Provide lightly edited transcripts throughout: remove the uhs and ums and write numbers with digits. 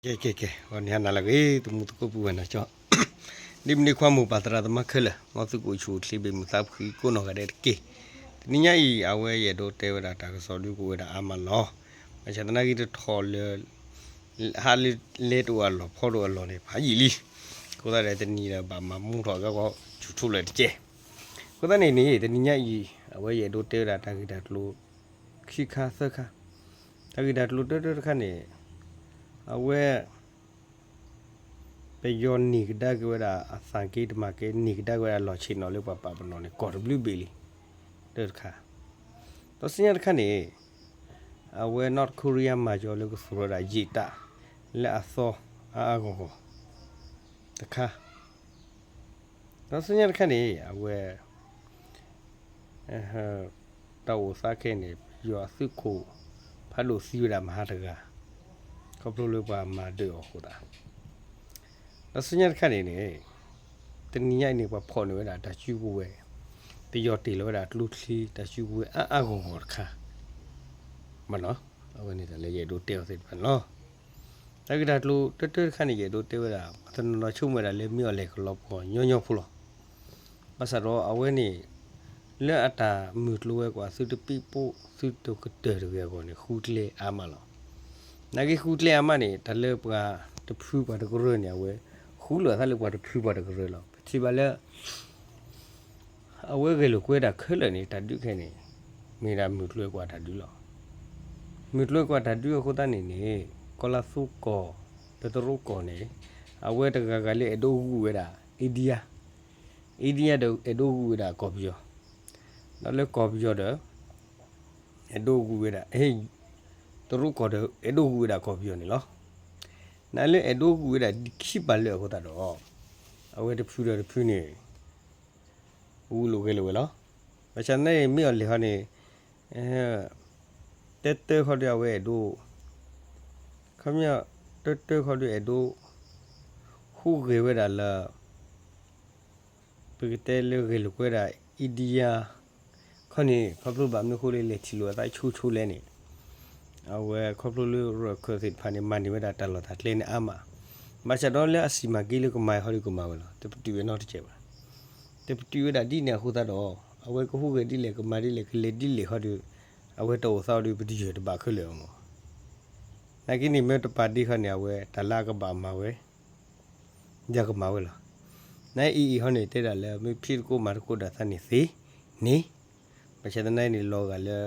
Ke on yana lagi tu mutu ko buan na cho nim ni kwa mu patra ta makhela ngo tu ko chu thli be mu ta khi ko no ga de ke ni nya I awe ye do te wa ta so lu ko da ama lo ma cha na gi de tho le ha le to wa lo pho do lo ne pha yi li ko da de ni da ba ma mu tho ga ko chu thu le de ko da ni ni de ni nya I awe ye do te da ta gi da lo khi kha sa kha ta gi da lo de kha ni awe pe yon ni da ke da asan ke ma ke ni da ke lo chi no le pa pa no ne ko w beli de kha to sin kha ni awe North Korea ma jo le ko so da ji ta le aso a go go de kha to sin kha ni awe ta wo sa ke ni yo su ko pha lo si da ma da ga ko pro le pa ma de o ko da那是人看的呢，等你伢呢把跑呢啦，他去过哎，被要地了啦，路去他去过我看，嘛喏，我呢在那也都掉在盘咯，但是他路看的也都掉啦，他那出门啦，来没有来个老婆，鸟扑了，把啥罗我呢，了阿达没路个话，是都皮肤是都个得了个呢，胡子嘞阿妈了，那个胡子嘞阿妈呢，他了不啊，他皮肤把这个人呢喂。ခုလသာလောက်ပါတဖူပါတကရလောက်ချီပါလေအဝဲကလေးကွဲတာခဲလည်းနေတာဒုခဲနေမိရာမြလွဲ့ကွာတာဒုလောက်မြလွဲ့ကွာတာဒုခုတနေနေကလာစုကောတတရုကောနေအဝဲတကကလေးအဒိုဟုဝဲတာအိဒီယာတော့အဒိုဟုဝဲတာကော်ပီယောနောက်လည်းကော်ပီယောတော့အဒိုဟုဝဲတာဟေးတရုကောတော့အဒိုဟုဝဲတာကော်ပီယောနေလောနာလေအဒိုကူရခိပါလေခေါ်တာတော့အဝဲတဖြူနေဦးလိုကလေးဝဲလားမချန်နေမြေလေခနေတဲခေါ်ရဝဲဒိုခမရတဲခေါ်ရဒိုခုကေဝဲတာလာပိတဲလေကေလကွဲတာအီဒီယာခနေဖပလူဘာမျိုးခိုးလေးလေချီလိုတိုင်းချူလဲနေအဝဲခေါပလူရခစစ်ဖာနေမန်ဒီဝဲတာတလောတာလေနေအမမချတော့လဲအစီမကီလကမိုင်ဟော်ရီကမာဝလာတပတီဝဲတော့တချေပါတပတီဝဲတာဒီနေခုတာတော့အဝဲကခုကဒီလေကမာဒီလေကလေဒီလေဟော်ဒီအဝဲတော့ဆောက်ဒီပတီရတပါခလေအောင်နာကိနေမဲတပါတီခနေအဝဲတလာကပါမဝဲကြကမဝဲလာနိုင်အီဟောနေတဲ့တာလဲမဖြစ်ကိုမာကိုဒါသနေစီနေမချတဲ့နိုင်နေလောကလဲ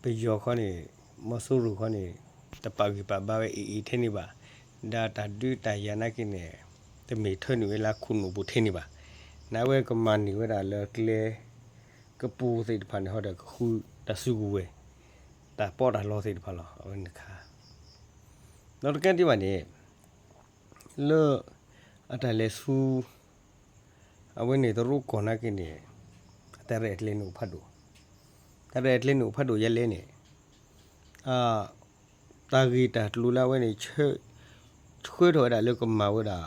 ပယောခနေမဆူရခနေတပါကပါဘာဝဲအီထဲနေပါဒါတာဒူတာယနာကိနေတမေထွနေဝဲလာခုနဘူထဲနေပါနာဝဲကမန်နေဝဲတာလဲကလေကပူစိတ်ဖန်ဟောတဲ့ခုတဆူကူဝဲတာပေါ်တာလောစိတ်ဖန်လောအဝနခါနောက်တကတိပါနေလောအတလဲဆူအဝနေတရုကောနာကိနေတရက်လေနုဖတ်တို့တရက်လေနုဖတ်တို့ရလဲနေတာဂီတာလူလာဝဲနေချွေးတော့တာလောကမာဝဲတာ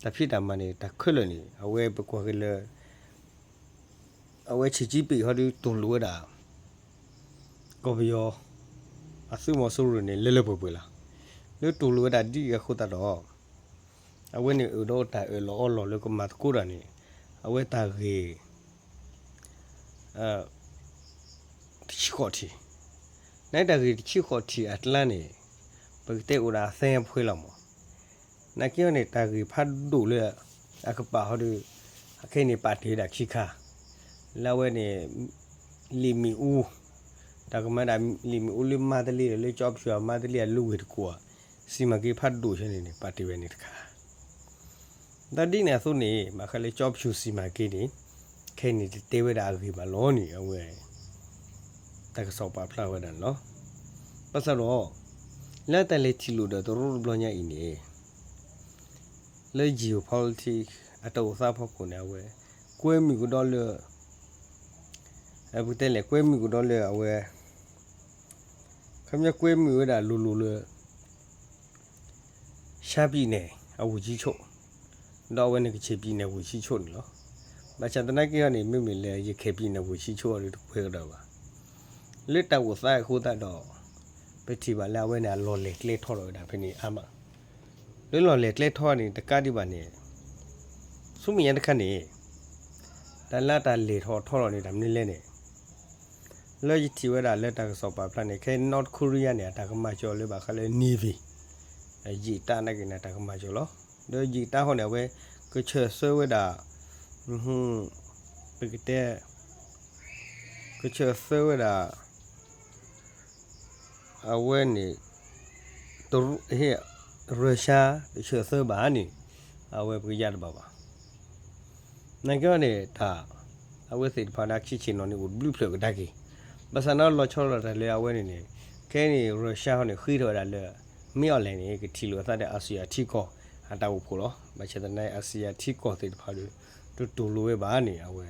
တဖြစ်တာမနေတာခွလနေအဝဲပကွာကလေးအဝဲချီကြီးပြီဟောဒီတုံလွဲတာကောဘယောအဆုမဆူရနေလဲပွေလာလို့တုံလွဲတာဒီရခုတာတော့အဝဲနေတော့တာလောလောကမာကိုရနေအဝဲတာဂီချီခေါတီနိုင်တာကြီးချီခေါတီအတလန်နေပကတဲ့ဦးလာဆင်းဖွေးလောက်မနကီယောနေတာကြီးဖတ်ဒူလေအကပါဟောဒီအခိနေပါတီတာခိခါလာဝဲနေလီမီဦးတာကမဒါလီမီဦးလီမာတလီလေကြော့ဖြူမာတလီလူဝဲတကွာစီမကေဖတ်ဒူချင်းနေပါတီဝဲနေတခါဒါဒီနေဆိုနေမခလေကြော့ဖြူစီမကေနေခဲနေတေဝဲတာကြီးမလောနေအဝဲတကဆောပါဖလာဝဲတယ်နော်ပတ်စတော့လက်တလေချီလို့တော့ရူဘလညာအင်းနေလေဂျီယိုပိုလီတစ်အတောစားဖို့ကိုနေဝဲကွဲမီကတော့လေအဘူတဲလေကွဲမီကတော့လေအဝဲခမကွဲမီဝဲတာလူလေရှာပြီနေအဝကြီးချုပ်တော့ဝဲနေကချေပြီနေဝကြီးချုပ်နေလို့မချန်တနက်ကနေမိမိလေရခေပြီနေဝကြီးချုပ်ရတဲ့ခွဲတော့ပါလက်တောက်ကိုစားခိုးတတ်တော့ပ petit ba la we na lo le kle tho ro da phini ama lo le kle tho ni ta ka di ba ni su mi yan ta khan ni ta la ta le tho ro ni da ni le ni lo yi ti we da le ta so pa plan ni ke North Korea ni ta ka ma jo le ba kha le Navy yi ta na ke na ta ka ma jo lo do yi ta ho ne we ke che so we da pe ke te ke che so we da a we ni to he Russia ke che so ba ni a we pe ya da ba na ke ne ta a we se pa na chi chi no ni wo blue plug da ke ba sa na lo cho lo da le a we ni ke ni Russia ho ni khi ro da le mi o le ni ke ti lo sa de Asia ti ko a ta wo pho lo ba che da na Asia ti ko se pa lo to lo we ba ni a we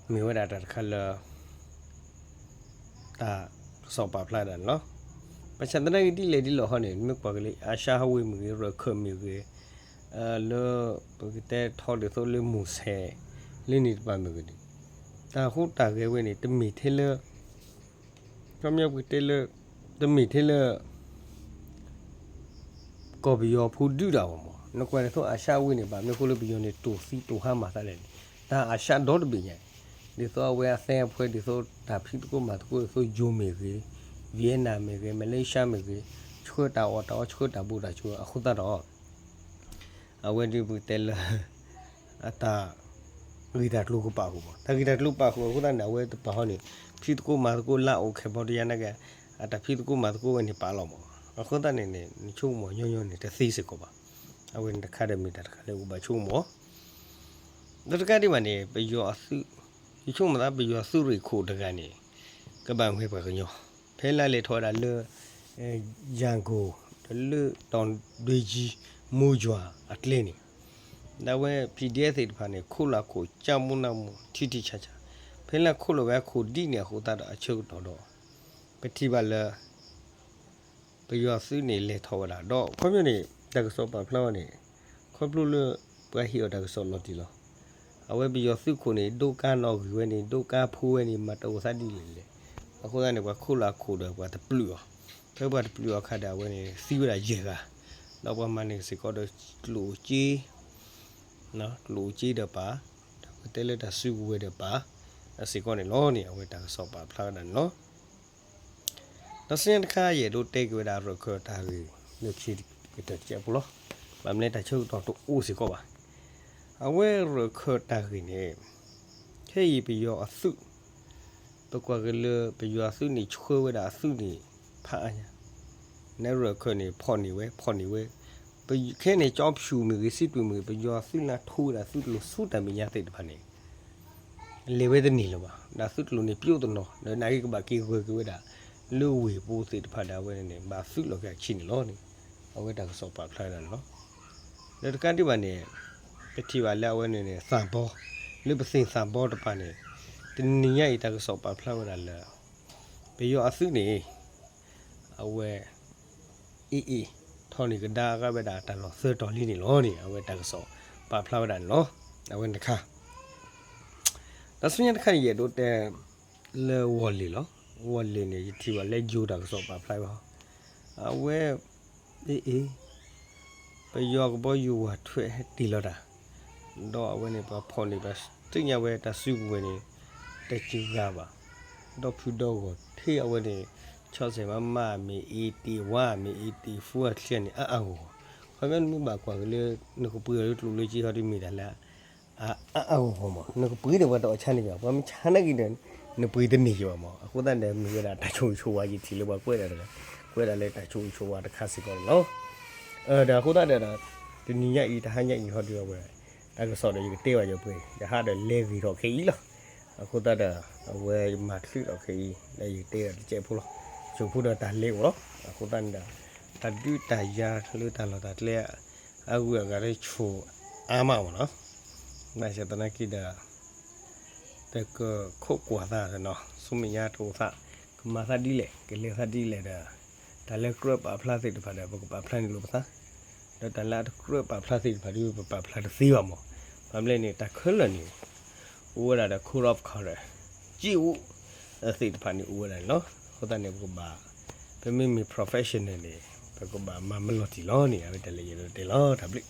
mi we da ta kha le ta so pa pla da no ba che da na di le di lo ho ni mi pa ke le a sha ha we mi ro kho mi ke lo pe te tho de so le mu se le ni pa mi ke ni ta hu ta ke we ni te mi the leก็มีวิธีเลยจะมีที่เลยก็ไปยอพูดดูดาวมั้งนักวันนี้อาชาวินี่บ้านไม่คุยไปยอนี่ตัวซีตัวห้ามาซะเลยแต่อาชาดอดไปยังเดี๋ยวตัวเวลาเสียเพื่อเดี๋ยวตัวดับพิษก็มาตัวตัวยูเมกเวียดนามเมกมาเลเซียเมกช่วยตาอตาช่วยตาบูดาช่วยอาคุตาดอเอาไว้ดูวิธีเลยอาตากีตาร์ลูกป่าหัวถ้ากีตาร์ลูกป่าหัวก็ต้องเอาไว้ตัวป่านี่พิษก็มาตัวละโอเคพอดีนะแกอาแต่พิษก็มาตัววันนี้ป่าเรามั้งအခုတနေနေချုံမညွညွနေတသိစကောပါအဝင်တခါတမီတခါလေဥပချုံမဒတကတိမနေပယောအစုဒီချုံမသာပယောစုရိခိုတကနေကပန်ဝဲပကညောဖဲလာလေထောတာလေရန်ကိုလေတောင်တွေကြီးမူကြွာအတလင်းနေဒါဝဲ PDF တွေတဖာနေခုလာခုကြောင်မနာမှုထိထိချာချာဖဲလာခုလိုပဲခုတိနေခုတာအချုပ်တော်ပတိပါလေไปยอซื้อนี่เลยทอดาดอกคอมนี่ดักซอปพลาวนี่คอปลุเลปะฮิอดักซอลอติลอเอาไว้ไปยอซื้อคนนี่ดูกานอกเวนี่ดูกาพูเวนี่มาโตซะดิเลยအခုကနေကခုလာခုတော့ကတပလူဖဲဘတ်ပလူခါဒါဝဲနေစီးရရေကတော့ဘာမှနေစကောတော့လူကြီးနော်လူကြီးတော့ပါတဲလက်တဆူဝဲတော့ပါအစီကောနေလောနေအဝဲတာဆော့ပါဖလာတယ်နော်တစင်တခါရေတို့တိတ်ကြတာရခတာကြီးလူချီတက်ချက်ဘလို့ဗမ်းလက်တချုပ်တော့တူစီကောပါအဝဲရခတာကြီးနေခေးပြီးရောအစုပကွာကလေးပြီးရောအစုနေချွေးဝတာအစုနေဖာညာနေရခနေဖော်နေဝဲပြီးခဲနေကြောင်းဖြူမီစစ်တူမီပြီးရောအစုလာထိုးတာစုလို့စုတမီရတဲ့တဖာနေလေဝဲတဲ့နေလို့ပါဒါစုလို့နေပြုတ်တော့နိုင်ကဘာကီဝဲကဝဲတာလူဝေပိုးစစ်တဖတ်တာဝဲနေဘာစုလောကချင်းလောနေအဝဲတာဆောပါဖလိုက်တာနော်လက်တကန်တိပါနေပတိပါလက်ဝဲနေစံဘောလူပစင်စံဘောတပါနေတနည်းရတာဆောပါဖလိုက်တာလေဘေယောအစုနေအဝဲအေးထော်နေကဒါကပဲတာတလောစေတော်လီနေလောနေအဝဲတာဆောပါဖလိုက်တာနော်အဝဲတခါဒါစရင်တခါရတော့တဲလေဝလီလောဝလင်းနေတီဝလက်ဂျိုတာဆိုပါဖလိုက်ပါအဝဲအေးပယောကဘောယူဝထွဲတီလောတာတော့အဝဲနေပါဖော်နေပါတင်ရဝဲတဆူဝဲနေတချူကပါတော့ဖူတော့ကိုထေးအဝဲနေ60မမီ81မီ84ချက်နေအော်ခမန်မဘာကွာလေနကပူရတူလူကြီးဟာဒီမီလာအော်ဟောမနကပူရတော့ချမ်းနေပါဘာမချမ်းနေကြတယ်နပွေးတဲ့နေရောမအခုတည်းနဲ့မြေတာတချုံချိုးဝါကြီးတီလို့ပါကွဲတယ်ကွဲတယ်လေတချုံချိုးဝါတခါစီကောနော်ဒါခုတည်းတဲ့ဒီညညဤတဟညညဟောပြောပဲဒါကစော်တယ်တေးပါရပွေဒါဟာတယ်လေဗီတော့ခေးလားအခုတည်းဝဲမတ်လီတော့ခေးလေတေးတယ်ကျေဖို့လားချိုးဖို့တော့တလေးရောအခုတည်းတဒူတရာလို့တလာတလေအခုကလည်းချိုးအာမအောင်နော်နိုင်စတဲ့ကိဒါแต่ก็โคกว่าซะเนาะสุมิยาโทซะมาซะดีเลยกะเลซะดีเลยแต่ละกรุ๊ปอะพลาสติกพาได้บ่ก็ปะพลานี่โลซะแต่ละกรุ๊ปอะพลาสติกพาดิปะพลาซีว่าหมอบำเลยนี่ตะขลนี่อูวะdaคูรอฟคอร์จิอูสิพานี่อูวะเนาะโคตะเนี่ยบ่บาไป ပဲမိ professional နေပဲကဘာမမလို့တီလောနေရပဲတလေရတော့တေလောထပ်လိ